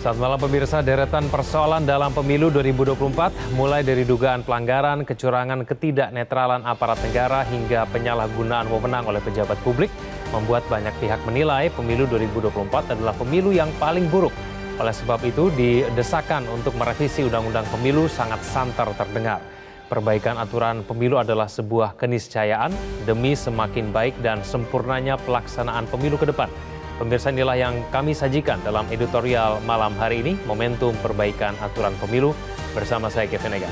Selamat malam pemirsa, deretan persoalan dalam pemilu 2024 mulai dari dugaan pelanggaran, kecurangan, ketidaknetralan aparat negara hingga penyalahgunaan wewenang oleh pejabat publik membuat banyak pihak menilai pemilu 2024 adalah pemilu yang paling buruk. Oleh sebab itu, didesakan untuk merevisi Undang-Undang Pemilu sangat santer terdengar. Perbaikan aturan pemilu adalah sebuah keniscayaan demi semakin baik dan sempurnanya pelaksanaan pemilu ke depan. Pemirsa, inilah yang kami sajikan dalam editorial malam hari ini, Momentum Perbaikan Aturan Pemilu, bersama saya Kevin Egan.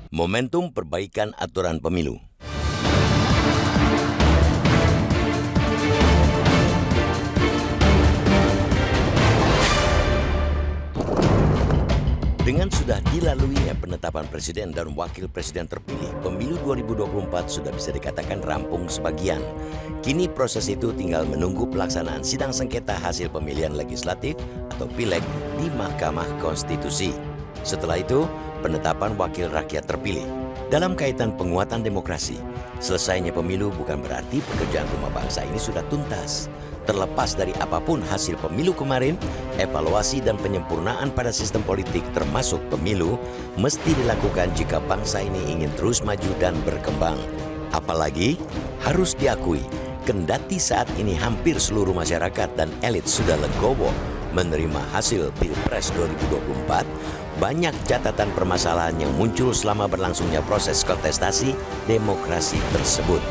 Momentum Perbaikan Aturan Pemilu. Dengan sudah dilaluinya penetapan presiden dan wakil presiden terpilih, pemilu 2024 sudah bisa dikatakan rampung sebagian. Kini proses itu tinggal menunggu pelaksanaan sidang sengketa hasil pemilihan legislatif atau pileg di Mahkamah Konstitusi. Setelah itu, penetapan wakil rakyat terpilih. Dalam kaitan penguatan demokrasi, selesainya pemilu bukan berarti pekerjaan rumah bangsa ini sudah tuntas. Terlepas dari apapun hasil pemilu kemarin, evaluasi dan penyempurnaan pada sistem politik termasuk pemilu mesti dilakukan jika bangsa ini ingin terus maju dan berkembang. Apalagi harus diakui, kendati saat ini hampir seluruh masyarakat dan elit sudah legowo menerima hasil Pilpres 2024, banyak catatan permasalahan yang muncul selama berlangsungnya proses kontestasi demokrasi tersebut.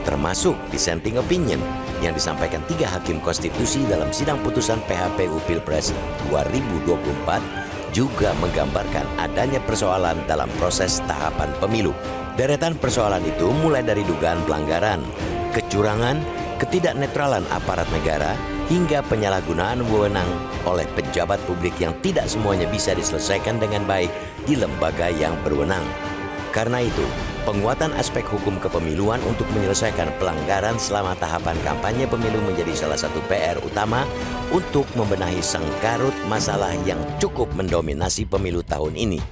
Termasuk dissenting opinion yang disampaikan 3 hakim konstitusi dalam sidang putusan PHPU Pilpres 2024 juga menggambarkan adanya persoalan dalam proses tahapan pemilu. Deretan persoalan itu mulai dari dugaan pelanggaran, kecurangan, ketidaknetralan aparat negara, hingga penyalahgunaan wewenang oleh pejabat publik yang tidak semuanya bisa diselesaikan dengan baik di lembaga yang berwenang. Karena itu, penguatan aspek hukum kepemiluan untuk menyelesaikan pelanggaran selama tahapan kampanye pemilu menjadi salah satu PR utama untuk membenahi sengkarut masalah yang cukup mendominasi pemilu tahun ini.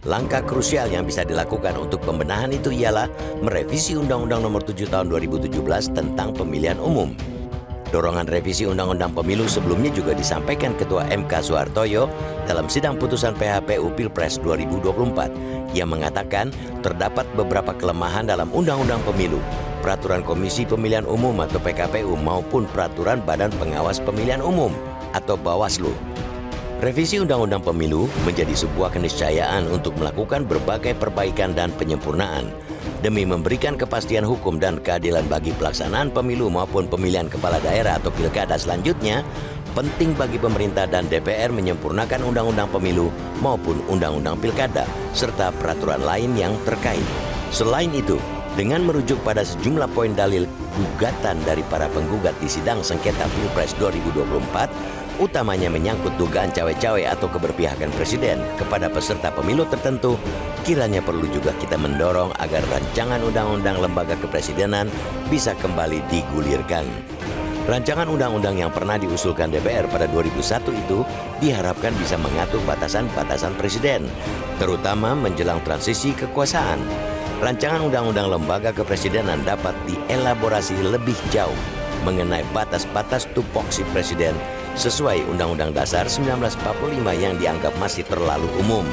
Langkah krusial yang bisa dilakukan untuk pembenahan itu ialah merevisi Undang-Undang Nomor 7 Tahun 2017 tentang Pemilihan Umum. Dorongan revisi Undang-Undang Pemilu sebelumnya juga disampaikan Ketua MK Soehartoyo dalam sidang putusan PHPU Pilpres 2024 yang mengatakan terdapat beberapa kelemahan dalam Undang-Undang Pemilu, Peraturan Komisi Pemilihan Umum atau PKPU maupun Peraturan Badan Pengawas Pemilihan Umum atau Bawaslu. Revisi Undang-Undang Pemilu menjadi sebuah keniscayaan untuk melakukan berbagai perbaikan dan penyempurnaan demi memberikan kepastian hukum dan keadilan bagi pelaksanaan pemilu maupun pemilihan kepala daerah atau pilkada selanjutnya. Penting bagi pemerintah dan DPR menyempurnakan Undang-Undang Pemilu maupun Undang-Undang Pilkada serta peraturan lain yang terkait. Selain itu, dengan merujuk pada sejumlah poin dalil gugatan dari para penggugat di sidang sengketa Pilpres 2024, utamanya menyangkut dugaan cawe-cawe atau keberpihakan presiden kepada peserta pemilu tertentu, kiranya perlu juga kita mendorong agar rancangan undang-undang lembaga kepresidenan bisa kembali digulirkan. Rancangan undang-undang yang pernah diusulkan DPR pada 2001 itu diharapkan bisa mengatur batasan-batasan presiden, terutama menjelang transisi kekuasaan. Rancangan undang-undang lembaga kepresidenan dapat dielaborasi lebih jauh mengenai batas-batas tupoksi presiden sesuai Undang-Undang Dasar 1945 yang dianggap masih terlalu umum.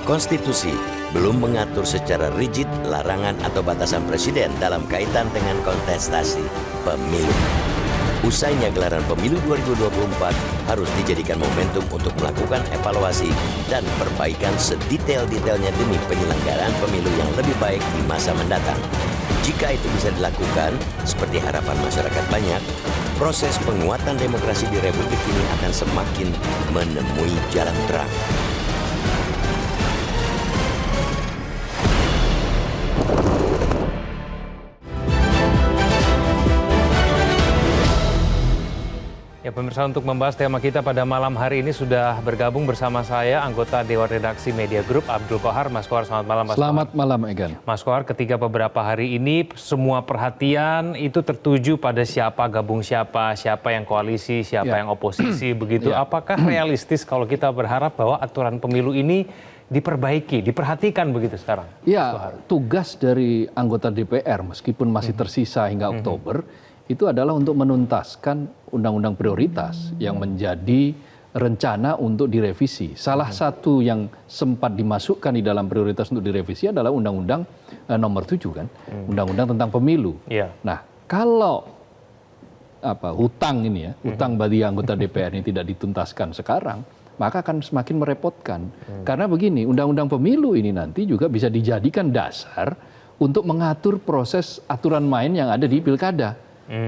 Konstitusi belum mengatur secara rigid larangan atau batasan presiden dalam kaitan dengan kontestasi pemilu. Usainya gelaran pemilu 2024 harus dijadikan momentum untuk melakukan evaluasi dan perbaikan sedetail-detailnya demi penyelenggaraan pemilu yang lebih baik di masa mendatang. Jika itu bisa dilakukan, seperti harapan masyarakat banyak, proses penguatan demokrasi di Republik ini akan semakin menemui jalan terang. Ya pemirsa, untuk membahas tema kita pada malam hari ini sudah bergabung bersama saya anggota Dewan Redaksi Media Group Abdul Kohar. Mas Kohar, selamat malam Mas. Selamat malam Egan. Mas Kohar, ketika beberapa hari ini semua perhatian itu tertuju pada siapa gabung siapa yang koalisi, siapa yang oposisi begitu. Apakah realistis kalau kita berharap bahwa aturan pemilu ini diperbaiki, diperhatikan begitu sekarang? Ya, tugas dari anggota DPR meskipun masih tersisa hingga Oktober itu adalah untuk menuntaskan undang-undang prioritas yang menjadi rencana untuk direvisi. Salah satu yang sempat dimasukkan di dalam prioritas untuk direvisi adalah Undang-Undang nomor 7 kan, Undang-Undang tentang pemilu. Nah, kalau hutang ini ya, hutang bagi anggota DPR ini tidak dituntaskan sekarang, maka akan semakin merepotkan. Karena begini, Undang-Undang pemilu ini nanti juga bisa dijadikan dasar untuk mengatur proses aturan main yang ada di pilkada.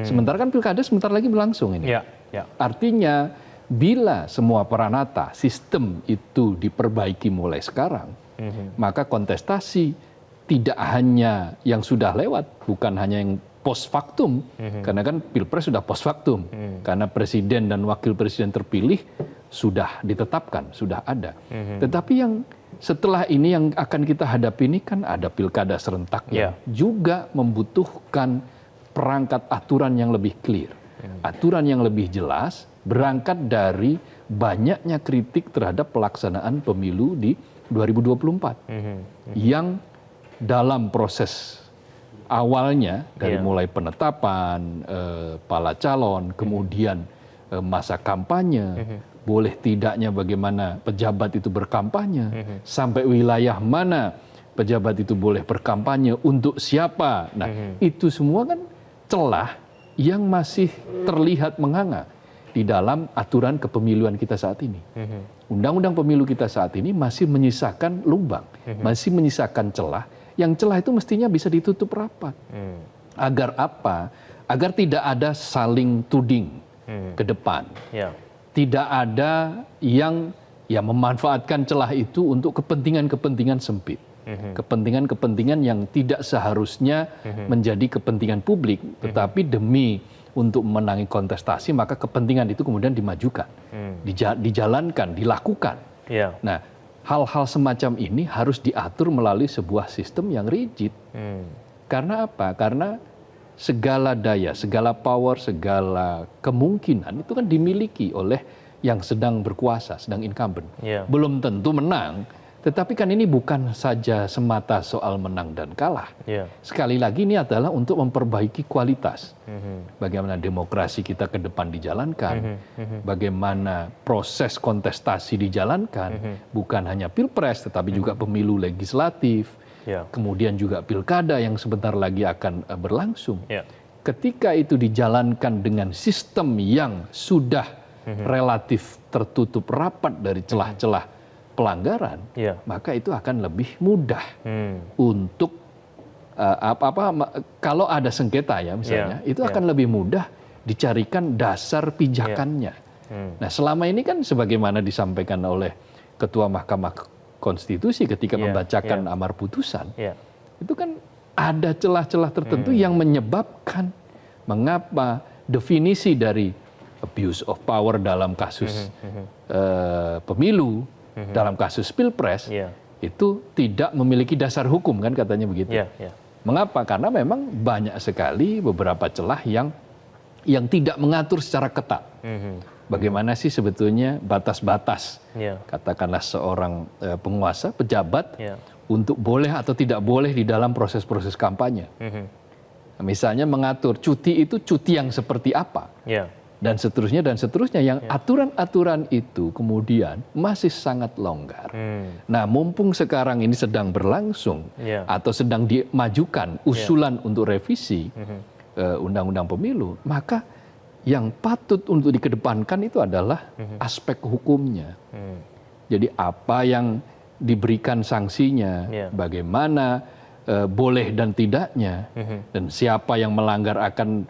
Sementara kan pilkada sebentar lagi berlangsung ini. Artinya bila semua peranata sistem itu diperbaiki mulai sekarang, maka kontestasi tidak hanya yang sudah lewat, bukan hanya yang post factum, karena kan pilpres sudah post factum, karena presiden dan wakil presiden terpilih sudah ditetapkan, sudah ada. Tetapi yang setelah ini yang akan kita hadapi ini kan ada pilkada serentak yang juga membutuhkan perangkat aturan yang lebih clear, aturan yang lebih jelas, berangkat dari banyaknya kritik terhadap pelaksanaan pemilu di 2024 yang dalam proses awalnya dari mulai penetapan para calon, kemudian masa kampanye, boleh tidaknya bagaimana pejabat itu berkampanye, sampai wilayah mana pejabat itu boleh berkampanye untuk siapa. Nah, itu semua kan celah yang masih terlihat menganga di dalam aturan kepemiluan kita saat ini. Undang-undang pemilu kita saat ini masih menyisakan lubang, masih menyisakan celah, yang celah itu mestinya bisa ditutup rapat. Agar apa? Agar tidak ada saling tuding ke depan. Tidak ada yang memanfaatkan celah itu untuk kepentingan-kepentingan sempit. Kepentingan-kepentingan yang tidak seharusnya menjadi kepentingan publik, tetapi demi untuk memenangi kontestasi, maka kepentingan itu kemudian dimajukan, dijalankan, dilakukan. Nah, hal-hal semacam ini harus diatur melalui sebuah sistem yang rigid. Karena apa? Karena segala daya, segala power, segala kemungkinan itu kan dimiliki oleh yang sedang berkuasa, sedang incumbent. Belum tentu menang, tetapi kan ini bukan saja semata soal menang dan kalah. Sekali lagi ini adalah untuk memperbaiki kualitas. Bagaimana demokrasi kita ke depan dijalankan, bagaimana proses kontestasi dijalankan, bukan hanya pilpres tetapi juga pemilu legislatif, kemudian juga pilkada yang sebentar lagi akan berlangsung. Ketika itu dijalankan dengan sistem yang sudah relatif tertutup rapat dari celah-celah pelanggaran, maka itu akan lebih mudah untuk kalau ada sengketa ya misalnya, itu akan lebih mudah dicarikan dasar pijakannya. Nah, selama ini kan sebagaimana disampaikan oleh Ketua Mahkamah Konstitusi ketika membacakan amar putusan, itu kan ada celah-celah tertentu yang menyebabkan mengapa definisi dari abuse of power dalam kasus pemilu, dalam kasus pilpres, itu tidak memiliki dasar hukum kan katanya begitu. Mengapa? Karena memang banyak sekali beberapa celah yang tidak mengatur secara ketat. Bagaimana sih sebetulnya batas-batas, katakanlah seorang penguasa, pejabat, untuk boleh atau tidak boleh di dalam proses-proses kampanye. Misalnya mengatur cuti itu cuti yang seperti apa. Dan seterusnya yang aturan-aturan itu kemudian masih sangat longgar. Nah, mumpung sekarang ini sedang berlangsung atau sedang dimajukan usulan untuk revisi undang-undang pemilu, maka yang patut untuk dikedepankan itu adalah aspek hukumnya. Jadi apa yang diberikan sanksinya, bagaimana boleh dan tidaknya, dan siapa yang melanggar akan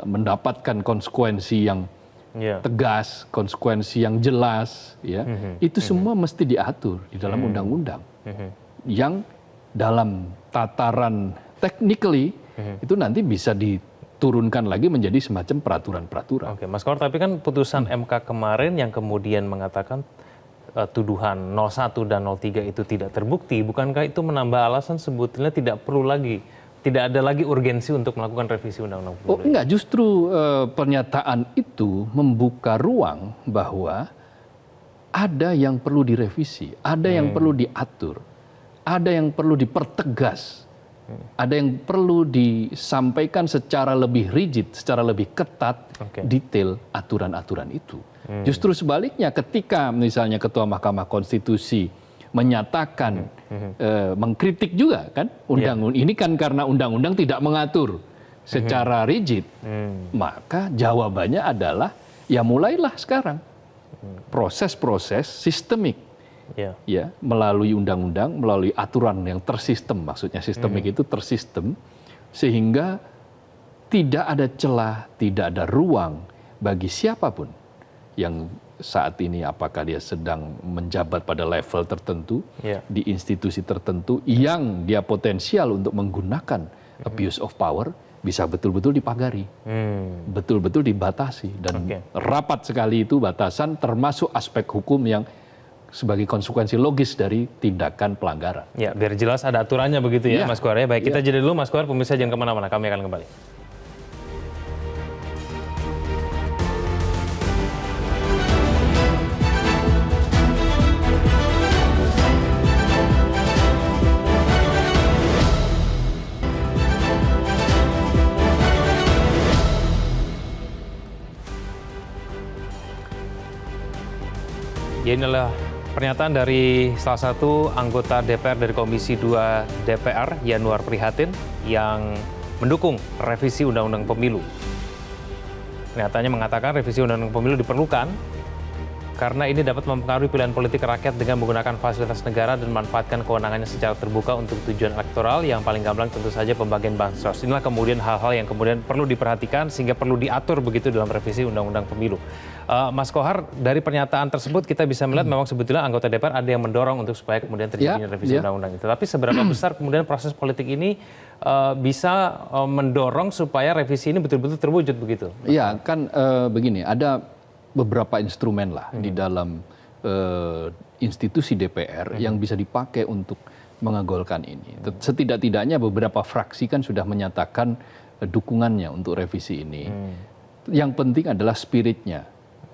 mendapatkan konsekuensi yang tegas, konsekuensi yang jelas, itu semua mesti diatur di dalam undang-undang yang dalam tataran technically itu nanti bisa diturunkan lagi menjadi semacam peraturan-peraturan. Oke, Mas Kor, tapi kan putusan MK kemarin yang kemudian mengatakan tuduhan 01 dan 03 itu tidak terbukti, bukankah itu menambah alasan sebetulnya tidak perlu lagi, tidak ada lagi urgensi untuk melakukan revisi Undang-Undang Pemilu? Oh enggak, justru pernyataan itu membuka ruang bahwa ada yang perlu direvisi, ada yang perlu diatur, ada yang perlu dipertegas ada yang perlu disampaikan secara lebih rigid, secara lebih ketat, detail aturan-aturan itu. Justru sebaliknya, ketika misalnya Ketua Mahkamah Konstitusi menyatakan, mengkritik juga kan, undang-undang ini kan karena undang-undang tidak mengatur secara rigid, maka jawabannya adalah ya mulailah sekarang proses-proses sistemik. Ya, melalui undang-undang, melalui aturan yang tersistem, maksudnya sistemik itu tersistem, sehingga tidak ada celah, tidak ada ruang bagi siapapun yang saat ini, apakah dia sedang menjabat pada level tertentu, di institusi tertentu, yang dia potensial untuk menggunakan abuse of power, bisa betul-betul dipagari, betul-betul dibatasi, dan rapat sekali itu batasan, termasuk aspek hukum yang sebagai konsekuensi logis dari tindakan pelanggaran. Ya, biar jelas ada aturannya begitu ya, Mas Kohar. Ya, baik, kita jeda dulu Mas Kohar, pemirsa jangan kemana-mana, kami akan kembali. Ya, inilah pernyataan dari salah satu anggota DPR dari Komisi 2 DPR, Yanuar Prihatin, yang mendukung revisi Undang-Undang Pemilu. Pernyataannya mengatakan revisi Undang-Undang Pemilu diperlukan karena ini dapat mempengaruhi pilihan politik rakyat dengan menggunakan fasilitas negara dan memanfaatkan kewenangannya secara terbuka untuk tujuan elektoral, yang paling gampang tentu saja pembagian bansos. Inilah kemudian hal-hal yang kemudian perlu diperhatikan sehingga perlu diatur begitu dalam revisi Undang-Undang Pemilu. Mas Kohar, dari pernyataan tersebut kita bisa melihat memang sebetulnya anggota DPR ada yang mendorong untuk supaya kemudian terjadinya revisi undang-undang itu. Tapi seberapa besar kemudian proses politik ini bisa mendorong supaya revisi ini betul-betul terwujud begitu? Iya, kan begini, ada beberapa instrumen lah di dalam institusi DPR yang bisa dipakai untuk mengagolkan ini. Setidak-tidaknya beberapa fraksi kan sudah menyatakan dukungannya untuk revisi ini. Yang penting adalah spiritnya.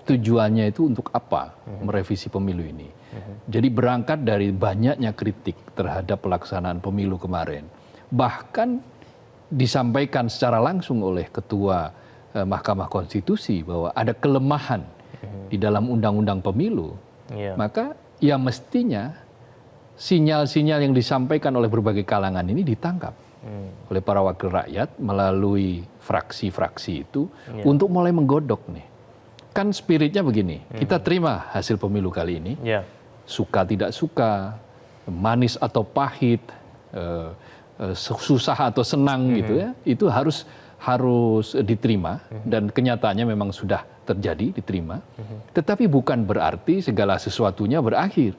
Tujuannya itu untuk apa merevisi pemilu ini. Jadi berangkat dari banyaknya kritik terhadap pelaksanaan pemilu kemarin. Bahkan disampaikan secara langsung oleh Ketua Mahkamah Konstitusi bahwa ada kelemahan di dalam undang-undang pemilu. Maka ya mestinya sinyal-sinyal yang disampaikan oleh berbagai kalangan ini ditangkap oleh para wakil rakyat melalui fraksi-fraksi itu untuk mulai menggodok nih. Kan spiritnya begini, kita terima hasil pemilu kali ini, suka tidak suka, manis atau pahit, susah atau senang gitu ya, itu harus diterima, dan kenyataannya memang sudah terjadi, diterima. Tetapi bukan berarti segala sesuatunya berakhir.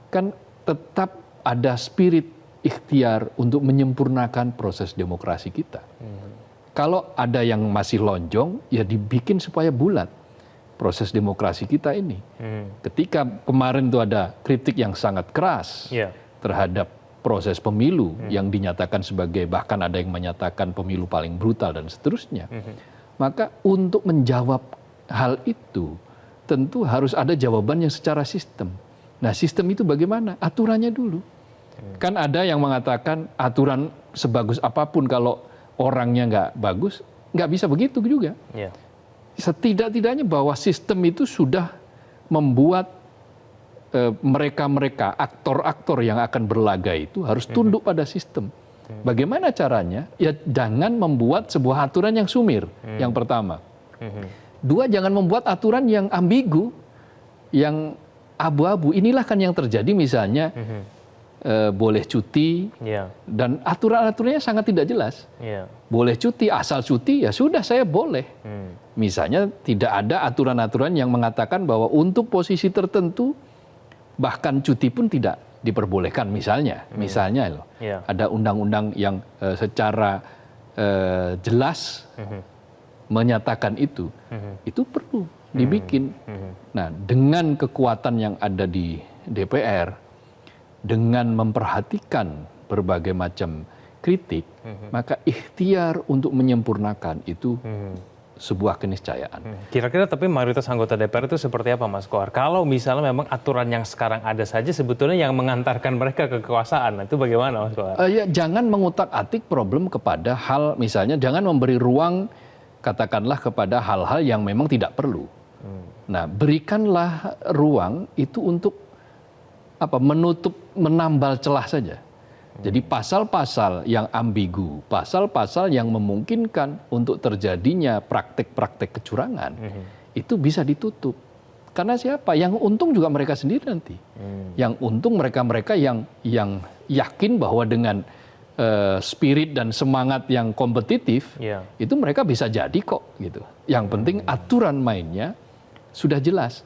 Kan tetap ada spirit ikhtiar untuk menyempurnakan proses demokrasi kita. Kalau ada yang masih lonjong, ya dibikin supaya bulat proses demokrasi kita ini. Ketika kemarin itu ada kritik yang sangat keras terhadap proses pemilu yang dinyatakan sebagai, bahkan ada yang menyatakan pemilu paling brutal dan seterusnya. Maka untuk menjawab hal itu tentu harus ada jawaban yang secara sistem. Nah, sistem itu bagaimana? Aturannya dulu. Kan ada yang mengatakan aturan sebagus apapun kalau orangnya nggak bagus, nggak bisa begitu juga. Setidak-tidaknya bahwa sistem itu sudah membuat mereka-mereka, aktor-aktor yang akan berlaga itu harus tunduk pada sistem. Bagaimana caranya? Ya jangan membuat sebuah aturan yang sumir, yang pertama. Dua, jangan membuat aturan yang ambigu, yang abu-abu. Inilah kan yang terjadi misalnya, boleh cuti, dan aturan-aturannya sangat tidak jelas. Boleh cuti, asal cuti ya sudah saya boleh. Misalnya tidak ada aturan-aturan yang mengatakan bahwa untuk posisi tertentu bahkan cuti pun tidak diperbolehkan misalnya. Misalnya loh, ada undang-undang yang secara jelas menyatakan itu perlu dibikin. Nah, dengan kekuatan yang ada di DPR, dengan memperhatikan berbagai macam kritik, maka ikhtiar untuk menyempurnakan itu sebuah keniscayaan. Kira-kira tapi mayoritas anggota DPR itu seperti apa, Mas Kohar? Kalau misalnya memang aturan yang sekarang ada saja sebetulnya yang mengantarkan mereka ke kekuasaan, itu bagaimana, Mas Kohar? Ya, jangan mengutak-atik problem kepada hal, misalnya jangan memberi ruang katakanlah kepada hal-hal yang memang tidak perlu. Nah, berikanlah ruang itu untuk menutup, menambal celah saja. Jadi pasal-pasal yang ambigu, pasal-pasal yang memungkinkan untuk terjadinya praktek-praktek kecurangan, itu bisa ditutup. Karena siapa? Yang untung juga mereka sendiri nanti. Yang untung mereka-mereka yang yakin bahwa dengan spirit dan semangat yang kompetitif, itu mereka bisa jadi kok gitu. Yang penting aturan mainnya sudah jelas.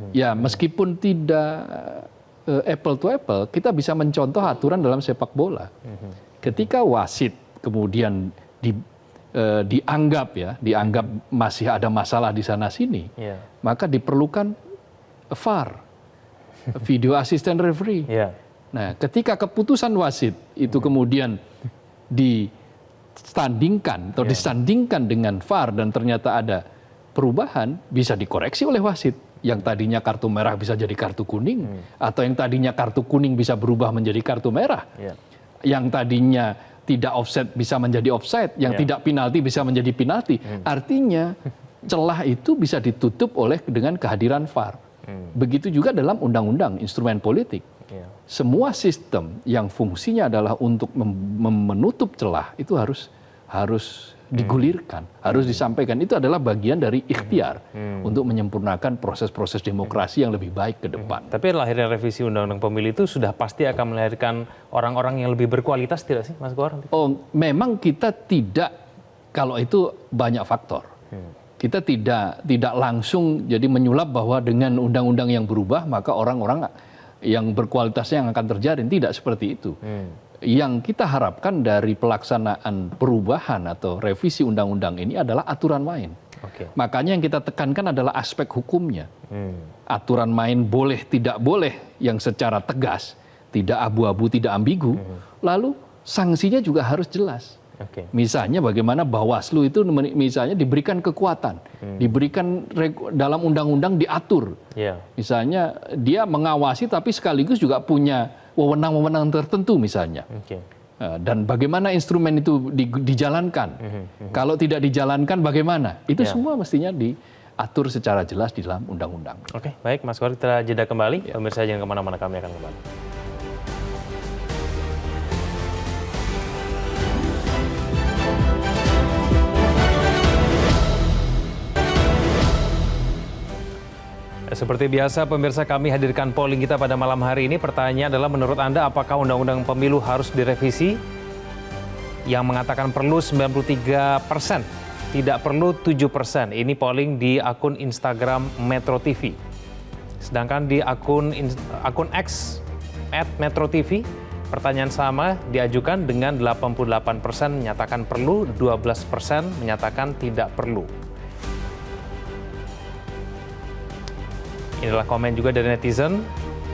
Ya, meskipun tidak apple to apple, kita bisa mencontoh aturan dalam sepak bola. Ketika wasit kemudian dianggap masih ada masalah di sana sini, maka diperlukan VAR, video assistant referee. Nah, ketika keputusan wasit itu kemudian disandingkan atau disandingkan dengan VAR dan ternyata ada perubahan, bisa dikoreksi oleh wasit. Yang tadinya kartu merah bisa jadi kartu kuning, atau yang tadinya kartu kuning bisa berubah menjadi kartu merah. Yang tadinya tidak offset bisa menjadi offside, yang tidak penalti bisa menjadi penalti. Artinya celah itu bisa ditutup dengan kehadiran VAR. Begitu juga dalam undang-undang, instrumen politik. Semua sistem yang fungsinya adalah untuk menutup celah itu harus digulirkan, harus disampaikan. Itu adalah bagian dari ikhtiar untuk menyempurnakan proses-proses demokrasi yang lebih baik ke depan. Tapi lahirnya revisi Undang-Undang Pemilu itu sudah pasti akan melahirkan orang-orang yang lebih berkualitas, tidak sih, Mas Kohar? Oh, memang kita tidak, kalau itu banyak faktor. Kita tidak langsung jadi menyulap bahwa dengan undang-undang yang berubah, maka orang-orang yang berkualitasnya yang akan terjadi. Tidak seperti itu. Yang kita harapkan dari pelaksanaan perubahan atau revisi undang-undang ini adalah aturan main. Makanya yang kita tekankan adalah aspek hukumnya. Aturan main boleh tidak boleh yang secara tegas, tidak abu-abu, tidak ambigu. Lalu sanksinya juga harus jelas. Misalnya bagaimana Bawaslu itu misalnya diberikan kekuatan, diberikan dalam undang-undang diatur. Misalnya dia mengawasi tapi sekaligus juga punya wewenang-wewenang tertentu misalnya. Dan bagaimana instrumen itu dijalankan. Kalau tidak dijalankan bagaimana? Itu semua mestinya diatur secara jelas di dalam undang-undang. Oke, baik Mas Kohar, kita jeda kembali. Pemirsa jangan kemana-mana, kami akan kembali. Seperti biasa, pemirsa, kami hadirkan polling kita pada malam hari ini. Pertanyaannya adalah, menurut Anda apakah Undang-Undang Pemilu harus direvisi? Yang mengatakan perlu 93%, tidak perlu 7%. Ini polling di akun Instagram Metro TV. Sedangkan di akun X @MetroTV, pertanyaan sama diajukan dengan 88% menyatakan perlu, 12% menyatakan tidak perlu. Inilah komen juga dari netizen.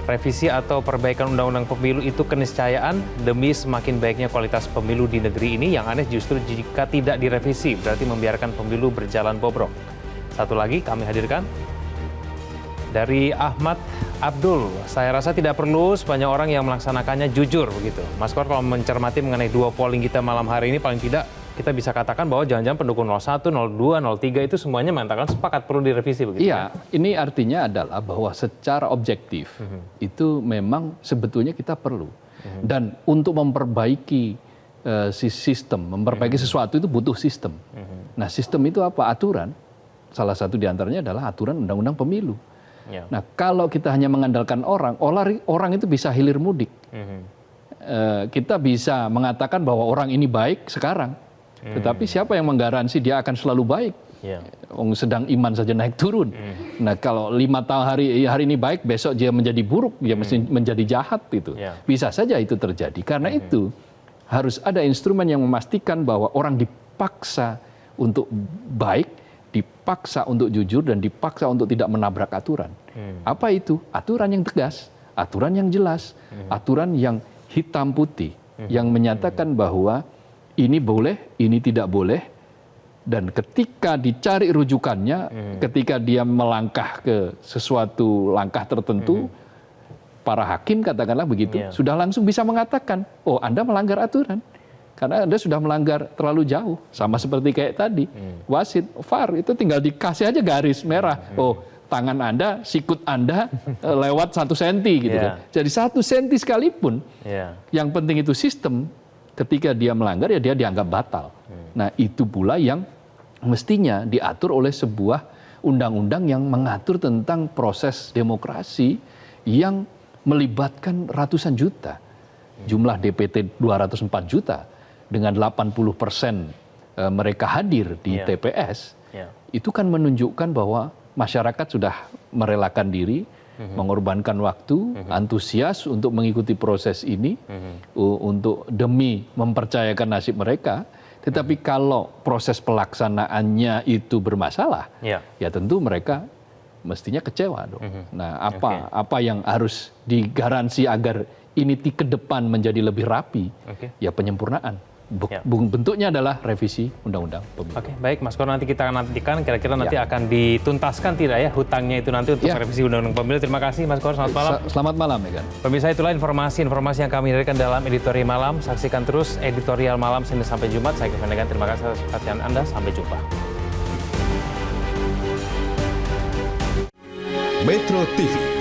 Revisi atau perbaikan Undang-Undang Pemilu itu keniscayaan demi semakin baiknya kualitas pemilu di negeri ini. Yang aneh justru jika tidak direvisi, berarti membiarkan pemilu berjalan bobrok. Satu lagi kami hadirkan dari Ahmad Abdul. Saya rasa tidak perlu sebanyak orang yang melaksanakannya jujur begitu. Mas Kohar, kalau mencermati mengenai dua polling kita malam hari ini, paling tidak kita bisa katakan bahwa jangan-jangan pendukung 01, 02, 03 itu semuanya mengatakan sepakat perlu direvisi begitu. Iya, ini artinya adalah bahwa secara objektif itu memang sebetulnya kita perlu. Dan untuk memperbaiki sistem, memperbaiki sesuatu itu butuh sistem. Nah, sistem itu apa? Aturan. Salah satu diantaranya adalah aturan Undang-Undang Pemilu. Nah, kalau kita hanya mengandalkan orang itu bisa hilir mudik. Kita bisa mengatakan bahwa orang ini baik sekarang. Tetapi siapa yang menggaransi dia akan selalu baik? Sedang iman saja naik turun. Nah, kalau 5 tahun hari ini baik, besok dia menjadi buruk, dia mesti menjadi jahat itu. Bisa saja itu terjadi. Karena itu harus ada instrumen yang memastikan bahwa orang dipaksa untuk baik, dipaksa untuk jujur, dan dipaksa untuk tidak menabrak aturan. Apa itu? Aturan yang tegas, aturan yang jelas, aturan yang hitam putih, yang menyatakan bahwa ini boleh, ini tidak boleh, Dan ketika dicari rujukannya, ketika dia melangkah ke sesuatu langkah tertentu, para hakim katakanlah begitu, sudah langsung bisa mengatakan, oh Anda melanggar aturan. Karena Anda sudah melanggar terlalu jauh. Sama seperti kayak tadi, wasit, VAR itu tinggal dikasih aja garis merah. Oh tangan Anda, sikut Anda lewat 1 senti gitu kan. Jadi 1 senti sekalipun, yang penting itu sistem, ketika dia melanggar ya dia dianggap batal. Nah itu pula yang mestinya diatur oleh sebuah undang-undang yang mengatur tentang proses demokrasi yang melibatkan ratusan juta. Jumlah DPT 204 juta dengan 80% mereka hadir di TPS, itu kan menunjukkan bahwa masyarakat sudah merelakan diri, mengorbankan waktu, antusias untuk mengikuti proses ini, untuk demi mempercayakan nasib mereka. Tetapi kalau proses pelaksanaannya itu bermasalah, ya tentu mereka mestinya kecewa dong. Nah, apa yang harus digaransi agar ini ke depan menjadi lebih rapi? Ya penyempurnaan. Bentuknya adalah revisi undang-undang pemilu. Oke, baik Mas Kor, nanti kita akan nantikan kira-kira nanti akan dituntaskan tidak ya hutangnya itu nanti untuk revisi undang-undang pemilu. Terima kasih Mas Kor, selamat malam. Selamat malam, Megan. Pemirsa, itulah informasi yang kami hadirkan dalam editorial malam. Saksikan terus editorial malam Senin sampai Jumat. Saya Kevin Megan, terima kasih atas perhatian Anda. Sampai jumpa. Metro TV